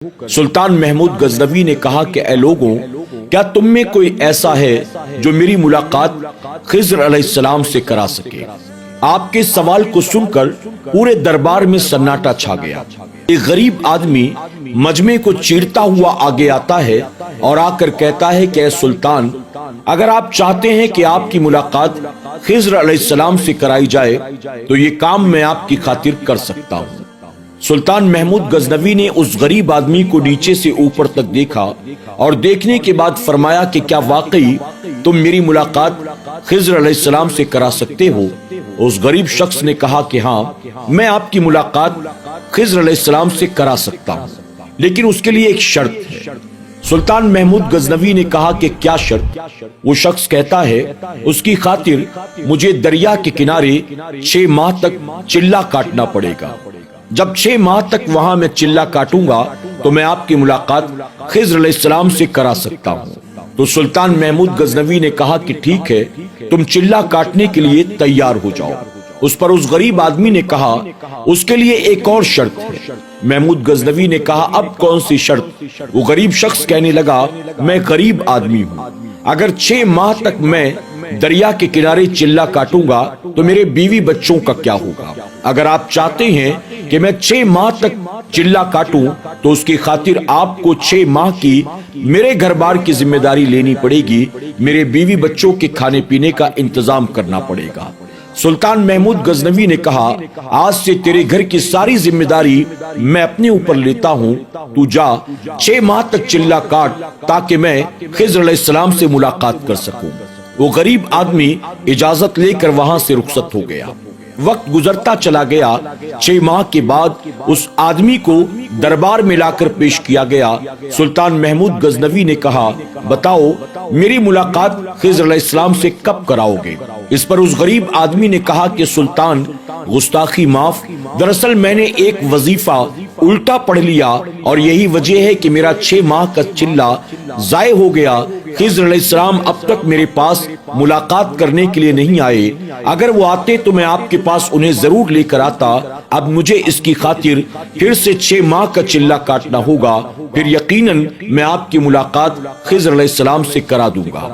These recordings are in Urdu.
سلطان محمود غزنوی نے کہا کہ اے لوگوں، کیا تم میں کوئی ایسا ہے جو میری ملاقات خضر علیہ السلام سے کرا سکے؟ آپ کے سوال کو سن کر پورے دربار میں سناٹا چھا گیا۔ ایک غریب آدمی مجمع کو چیرتا ہوا آگے آتا ہے اور آ کر کہتا ہے کہ اے سلطان، اگر آپ چاہتے ہیں کہ آپ کی ملاقات خضر علیہ السلام سے کرائی جائے تو یہ کام میں آپ کی خاطر کر سکتا ہوں۔ سلطان محمود غزنوی نے اس غریب آدمی کو نیچے سے اوپر تک دیکھا اور دیکھنے کے بعد فرمایا کہ کیا واقعی تم میری ملاقات خضر علیہ السلام سے کرا سکتے ہو؟ اس غریب شخص نے کہا کہ ہاں، میں آپ کی ملاقات خضر علیہ السلام سے کرا سکتا ہوں، لیکن اس کے لیے ایک شرط ہے۔ سلطان محمود غزنوی نے کہا کہ کیا شرط؟ وہ شخص کہتا ہے اس کی خاطر مجھے دریا کے کنارے 6 ماہ تک چلہ کاٹنا پڑے گا۔ جب 6 ماہ تک وہاں میں چلہ کاٹوں گا تو میں آپ کی ملاقات خضر علیہ السلام سے کرا سکتا ہوں۔ تو سلطان محمود غزنوی نے کہا کہ ٹھیک ہے، تم چلہ کاٹنے کے لیے تیار ہو جاؤ۔ اس پر اس غریب آدمی نے کہا اس کے لیے ایک اور شرط ہے۔ محمود غزنوی نے کہا اب کون سی شرط؟ وہ غریب شخص کہنے لگا میں غریب آدمی ہوں، اگر 6 ماہ تک میں دریا کے کنارے چلہ کاٹوں گا تو میرے بیوی بچوں کا کیا ہوگا؟ اگر آپ چاہتے ہیں کہ میں 6 ماہ تک چلہ کاٹوں تو اس کی خاطر آپ کو 6 ماہ کی میرے گھر بار کی ذمہ داری لینی پڑے گی، میرے بیوی بچوں کے کھانے پینے کا انتظام کرنا پڑے گا۔ سلطان محمود غزنوی نے کہا آج سے تیرے گھر کی ساری ذمہ داری میں اپنے اوپر لیتا ہوں، تو جا 6 ماہ تک چلہ کاٹ تاکہ میں خضر علیہ السلام سے ملاقات کر سکوں۔ وہ غریب آدمی اجازت لے کر وہاں سے رخصت ہو گیا۔ وقت گزرتا چلا گیا۔ 6 ماہ کے بعد اس آدمی کو دربار میں لا کر پیش کیا گیا۔ سلطان محمود غزنوی نے کہا بتاؤ میری ملاقات خضر علیہ السلام سے کب کراؤ گے؟ اس پر اس غریب آدمی نے کہا کہ سلطان گستاخی معاف، دراصل میں نے ایک وظیفہ الٹا پڑھ لیا اور یہی وجہ ہے کہ میرا 6 ماہ کا چلہ ضائع ہو گیا۔ خضر علیہ السلام اب تک میرے پاس ملاقات کرنے کے لیے نہیں آئے، اگر وہ آتے تو میں آپ کے پاس انہیں ضرور لے کر آتا۔ اب مجھے اس کی خاطر پھر سے 6 ماہ کا چلہ کاٹنا ہوگا، پھر یقیناً میں آپ کی ملاقات خضر علیہ السلام سے کرا دوں گا۔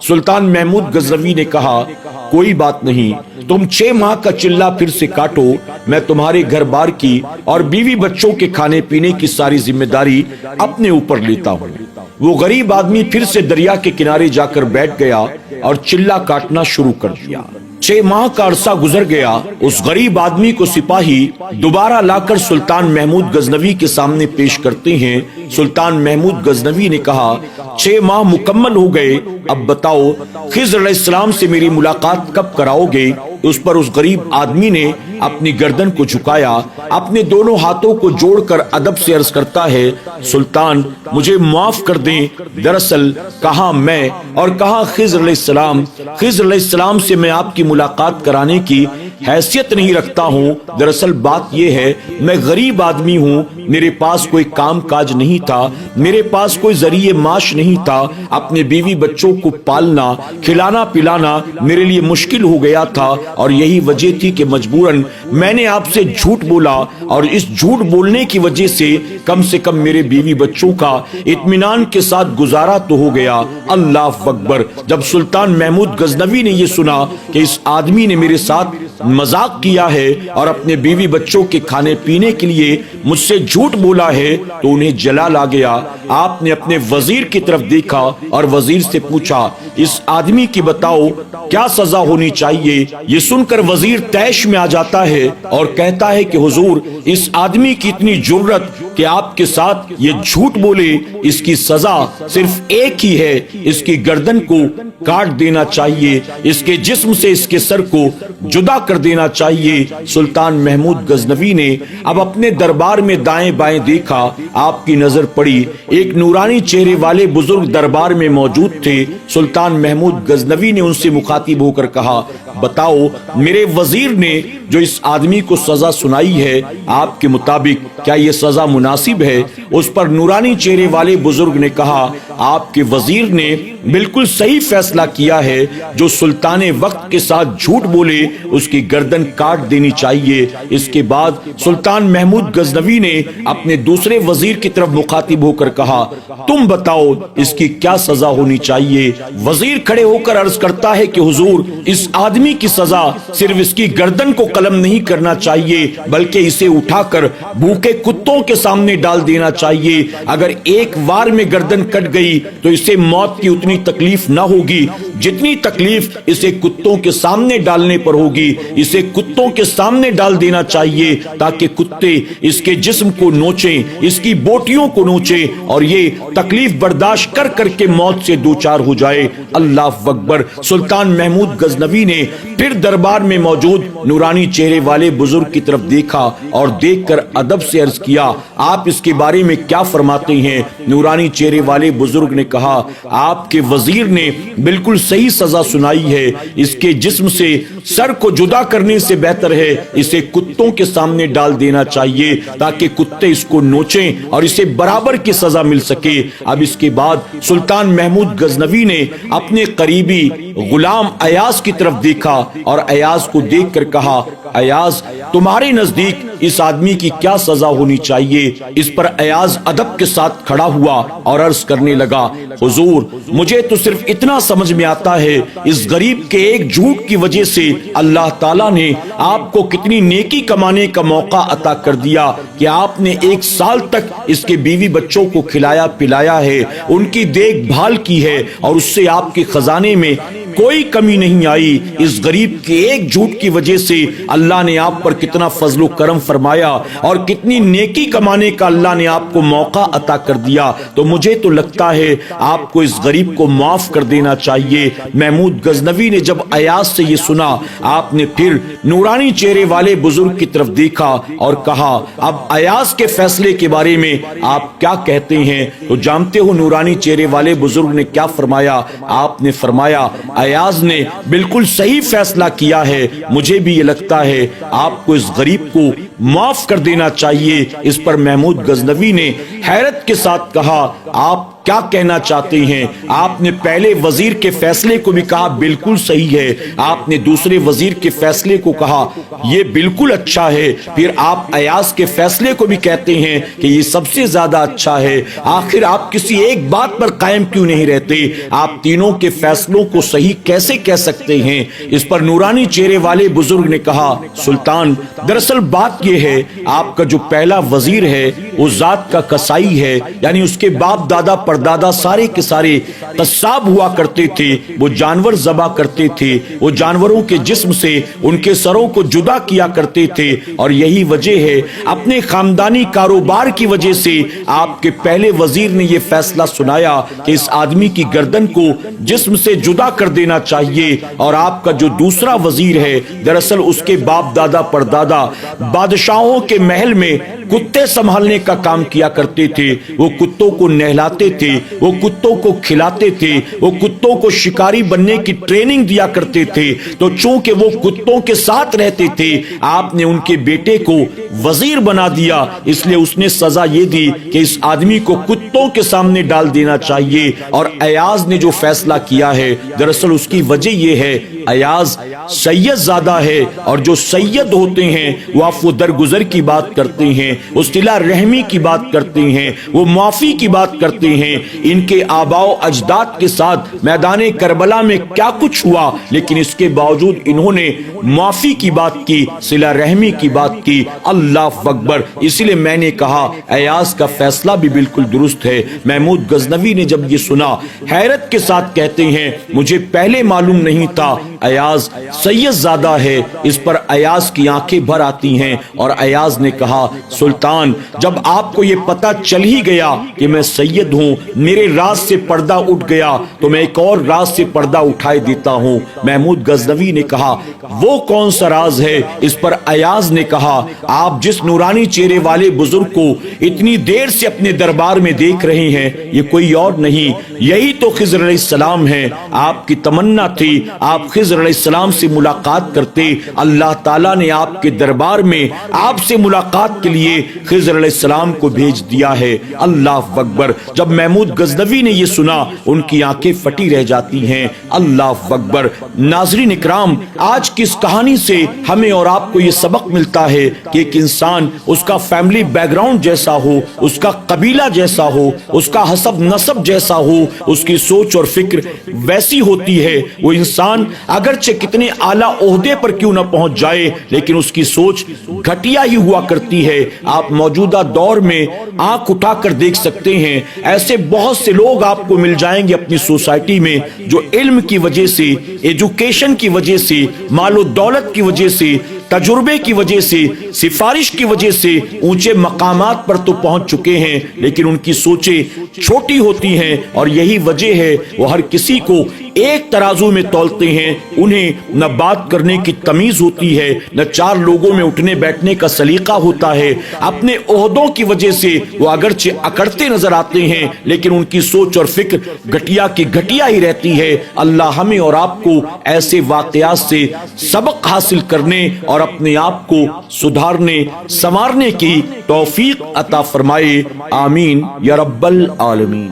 سلطان محمود غزنوی نے کہا کوئی بات نہیں، تم 6 ماہ کا چلہ پھر سے کاٹو، میں تمہارے گھر بار کی اور بیوی بچوں کے کھانے پینے کی ساری ذمہ داری اپنے اوپر لیتا ہوں۔ وہ غریب آدمی پھر سے دریا کے کنارے جا کر بیٹھ گیا اور چلہ کاٹنا شروع کر دیا۔ 6 ماہ کا عرصہ گزر گیا۔ اس غریب آدمی کو سپاہی دوبارہ لا کر سلطان محمود غزنوی کے سامنے پیش کرتے ہیں۔ سلطان محمود غزنوی نے کہا 6 ماہ مکمل ہو گئے، اب بتاؤ خضر علیہ السلام سے میری ملاقات کب کراؤ گے؟ اس پر اس غریب آدمی نے اپنی گردن کو جھکایا، اپنے دونوں ہاتھوں کو جوڑ کر ادب سے عرض کرتا ہے سلطان مجھے معاف کر دیں، دراصل کہاں میں اور کہاں خضر علیہ السلام؟ خضر علیہ السلام سے میں آپ کی ملاقات کرانے کی حیثیت نہیں رکھتا ہوں۔ دراصل بات یہ ہے میں غریب آدمی ہوں، میرے پاس کوئی کام کاج نہیں تھا، میرے پاس کوئی ذریعہ معاش نہیں تھا، اپنے بیوی بچوں کو پالنا کھلانا پلانا میرے لیے مشکل ہو گیا تھا اور یہی وجہ تھی کہ مجبوراً میں نے آپ سے جھوٹ بولا اور اس جھوٹ بولنے کی وجہ سے کم میرے بیوی بچوں کا اطمینان کے ساتھ گزارا تو ہو گیا۔ اللہ اکبر۔ جب سلطان محمود غزنوی نے یہ سنا کہ اس آدمی نے میرے ساتھ مذاق کیا ہے اور اپنے بیوی بچوں کے کھانے پینے کے لیے مجھ سے جھوٹ بولا ہے تو انہیں جلال آ گیا۔ آپ نے اپنے وزیر کی طرف دیکھا اور وزیر سے پوچھا اس آدمی کی بتاؤ کیا سزا ہونی چاہیے؟ یہ سن کر وزیر طیش میں آ جاتا ہے اور کہتا ہے کہ حضور اس آدمی کی اتنی جرت کہ آپ کے ساتھ یہ جھوٹ بولے، اس کی سزا صرف ایک ہی ہے، اس کی گردن کو کاٹ دینا چاہیے، اس کے جسم سے اس کے سر کو جدا کر دینا چاہیے۔ سلطان محمود غزنوی نے اب اپنے دربار میں دائیں بائیں دیکھا، آپ کی نظر پڑی ایک نورانی چہرے والے بزرگ دربار میں موجود تھے۔ سلطان محمود غزنوی نے ان سے مخاطب ہو کر کہا بتاؤ میرے وزیر نے جو اس آدمی کو سزا سنائی ہے آپ کے مطابق کیا یہ سزا مناسب ہے؟ اس پر نورانی چہرے والے بزرگ نے کہا آپ کے وزیر نے بالکل صحیح فیصلہ کیا ہے، جو سلطان وقت کے ساتھ جھوٹ بولے اس کی گردن کاٹ دینی چاہیے۔ اس کے بعد سلطان محمود غزنوی نے اپنے دوسرے وزیر کی طرف مخاطب ہو کر کہا، تم بتاؤ اس کی کیا سزا ہونی چاہیے؟ وزیر کھڑے ہو کر عرض کرتا ہے کہ حضور، اس آدمی کی سزا صرف اس کی گردن کو قلم نہیں کرنا چاہیے، بلکہ اسے اٹھا کر بھوکے کتوں کے سامنے ڈال دینا چاہیے۔ اگر ایک وار میں گردن کٹ گئی تو اسے موت کی اتنی تکلیف نہ ہوگی جتنی تکلیف اسے کتوں کے سامنے ڈالنے پر ہوگی۔ اسے کتوں کے سامنے ڈال دینا چاہیے تاکہ کتے اس کے جسم کو نوچیں، اس کی بوٹیوں کو نوچیں اور یہ تکلیف برداشت کر کر کے موت سے دوچار ہو جائے۔ اللہ اکبر۔ سلطان محمود غزنوی نے پھر دربار میں موجود نورانی چہرے والے بزرگ کی طرف دیکھا اور دیکھ کر ادب سے عرض کیا، آپ اس کے بارے میں کیا فرماتے ہیں؟ نورانی چہرے والے بزرگ نے کہا، آپ کے وزیر نے بالکل صحیح سزا سنائی ہے۔ اس کے جسم سے سر کو جدا کرنے سے بہتر ہے اسے کتوں کے سامنے ڈال دینا چاہیے تاکہ کتے اس کو نوچیں اور اسے برابر کی سزا مل سکے۔ اب اس کے بعد سلطان محمود غزنوی نے اپنے قریبی غلام ایاز کی طرف دیکھا اور ایاز کو دیکھ کر کہا، ایاز، تمہارے نزدیک اس آدمی کی کیا سزا ہونی چاہیے؟ اس پر ایاز ادب کے ساتھ کھڑا ہوا اور عرض کرنے لگا، حضور، مجھے تو صرف اتنا سمجھ میں آتا ہے، اس غریب کے ایک جھوٹ کی وجہ سے اللہ تعالیٰ نے آپ کو کتنی نیکی کمانے کا موقع عطا کر دیا کہ آپ نے 1 سال تک اس کے بیوی بچوں کو کھلایا پلایا ہے، ان کی دیکھ بھال کی ہے اور اس سے آپ کے خزانے میں کوئی کمی نہیں آئی۔ اس غریب کے ایک جھوٹ کی وجہ سے اللہ نے آپ پر کتنا فضل و کرم فرمایا اور کتنی نیکی کمانے کا اللہ نے آپ کو موقع عطا کر دیا، تو مجھے تو لگتا ہے آپ کو اس غریب کو معاف کر دینا چاہیے۔ محمود غزنوی نے جب ایاز سے یہ سنا، آپ نے پھر نورانی چہرے والے بزرگ کی طرف دیکھا اور کہا، اب ایاز کے فیصلے کے بارے میں آپ کیا کہتے ہیں؟ تو جانتے ہو نورانی چہرے والے بزرگ نے کیا فرمایا؟ آپ نے فرمایا، ایاز نے بالکل صحیح فیصلہ کیا ہے، مجھے بھی یہ لگتا ہے آپ کو اس غریب کو معاف کر دینا چاہیے۔ اس پر محمود غزنوی نے حیرت کے ساتھ کہا، آپ کیا کہنا چاہتے ہیں؟ آپ نے پہلے وزیر کے فیصلے کو بھی کہا بالکل صحیح ہے، آپ نے دوسرے وزیر کے فیصلے کو کہا یہ بالکل اچھا ہے، پھر آپ ایاز کے فیصلے کو بھی کہتے ہیں کہ یہ سب سے زیادہ اچھا ہے۔ آخر آپ کسی ایک بات پر قائم کیوں نہیں رہتے؟ آپ تینوں کے فیصلوں کو صحیح کیسے کہہ سکتے ہیں؟ اس پر نورانی چہرے والے بزرگ نے کہا، سلطان، دراصل بات یہ ہے، آپ کا جو پہلا وزیر ہے وہ ذات کا کسائی ہے، یعنی اس کے باپ دادا پردادا سارے کے سارے قصاب ہوا کرتے تھے، وہ جانور ذبح کرتے تھے، وہ جانوروں کے جسم سے ان کے سروں کو جدا کیا کرتے تھے، اور یہی وجہ ہے اپنے خاندانی کاروبار کی وجہ سے آپ کے پہلے وزیر نے یہ فیصلہ سنایا کہ اس آدمی کی گردن کو جسم سے جدا کر دینا چاہیے، اور آپ کا جو دوسرا وزیر ہے دراصل اس کے باپ دادا پردادا بادشاہوں کے محل میں کتے سنبھالنے کا کام کیا کرتے تھے، وہ کتوں کو نہلاتے تھے، وہ کتوں کو کھلاتے تھے، وہ کتوں کو شکاری بننے کی ٹریننگ دیا کرتے تھے، تو چونکہ وہ کتوں کے ساتھ رہتے تھے آپ نے ان کے بیٹے کو وزیر بنا دیا، اس لیے اس نے سزا یہ دی کہ اس آدمی کو کتوں کے سامنے ڈال دینا چاہیے۔ اور ایاز نے جو فیصلہ کیا ہے دراصل اس کی وجہ یہ ہے، ایاز سید زادہ ہے، اور جو سید ہوتے ہیں وہ عفو درگزر کی بات کرتے ہیں، وہ صلہ رحمی کی بات کرتے ہیں، وہ معافی کی بات کرتے ہیں۔ ان کے آباء و اجداد کے ساتھ میدان کربلا میں کیا کچھ ہوا، لیکن اس کے باوجود انہوں نے معافی کی بات کی، صلہ رحمی کی بات کی۔ اللہ اکبر۔ اسی لیے میں نے کہا ایاز کا فیصلہ بھی بالکل درست ہے۔ محمود غزنوی نے جب یہ سنا حیرت کے ساتھ کہتے ہیں، مجھے پہلے معلوم نہیں تھا ایاز سید زادہ ہے۔ اس پر ایاز کی آنکھیں بھر آتی ہیں اور ایاز نے کہا، سلطان، جب آپ کو یہ پتہ چل ہی گیا کہ میں سید ہوں، میرے راز سے پردہ اٹھ گیا، تو میں ایک اور راز سے پردہ اٹھائے دیتا ہوں۔ محمود غزنوی نے کہا، وہ کون سا راز ہے؟ اس پر ایاز نے کہا، آپ جس نورانی چہرے والے بزرگ کو اتنی دیر سے اپنے دربار میں دیکھ رہے ہیں یہ کوئی اور نہیں، یہی تو خضر علیہ السلام ہے۔ آپ کی تمنا تھی آپ خضر خضر علیہ السلام سے ملاقات کرتے، اللہ تعالیٰ نے آپ کے دربار میں آپ سے ملاقات کے لیے خضر علیہ السلام کو بھیج دیا ہے۔ اللہ اکبر۔ جب محمود غزنوی نے یہ سنا ان کی آنکھیں پھٹی رہ جاتی ہیں۔ اللہ اکبر۔ ناظرین اکرام، آج کی اس کہانی سے ہمیں اور آپ کو یہ سبق ملتا ہے کہ ایک انسان، اس کا فیملی بیک گراؤنڈ جیسا ہو، اس کا قبیلہ جیسا ہو، اس کا حسب نسب جیسا ہو، اس کی سوچ اور فکر ویسی ہوتی ہے۔ وہ انسان اگرچہ کتنے اعلیٰ عہدے پر کیوں نہ پہنچ جائے لیکن اس کی سوچ گھٹیا ہی ہوا کرتی ہے۔ آپ موجودہ دور میں آنکھ اٹھا کر دیکھ سکتے ہیں، ایسے بہت سے لوگ آپ کو مل جائیں گے اپنی سوسائٹی میں جو علم کی وجہ سے، ایجوکیشن کی وجہ سے، مال و دولت کی وجہ سے، تجربے کی وجہ سے، سفارش کی وجہ سے اونچے مقامات پر تو پہنچ چکے ہیں لیکن ان کی سوچیں چھوٹی ہوتی ہیں، اور یہی وجہ ہے وہ ہر کسی کو ایک ترازو میں تولتے ہیں۔ انہیں نہ بات کرنے کی تمیز ہوتی ہے، نہ چار لوگوں میں اٹھنے بیٹھنے کا سلیقہ ہوتا ہے۔ اپنے عہدوں کی وجہ سے وہ اگرچہ اکڑتے نظر آتے ہیں لیکن ان کی سوچ اور فکر گھٹیا کی گھٹیا ہی رہتی ہے۔ اللہ ہمیں اور آپ کو ایسے واقعات سے سبق حاصل کرنے اور اپنے آپ کو سدھارنے سنوارنے کی توفیق عطا فرمائے، آمین یا رب العالمین۔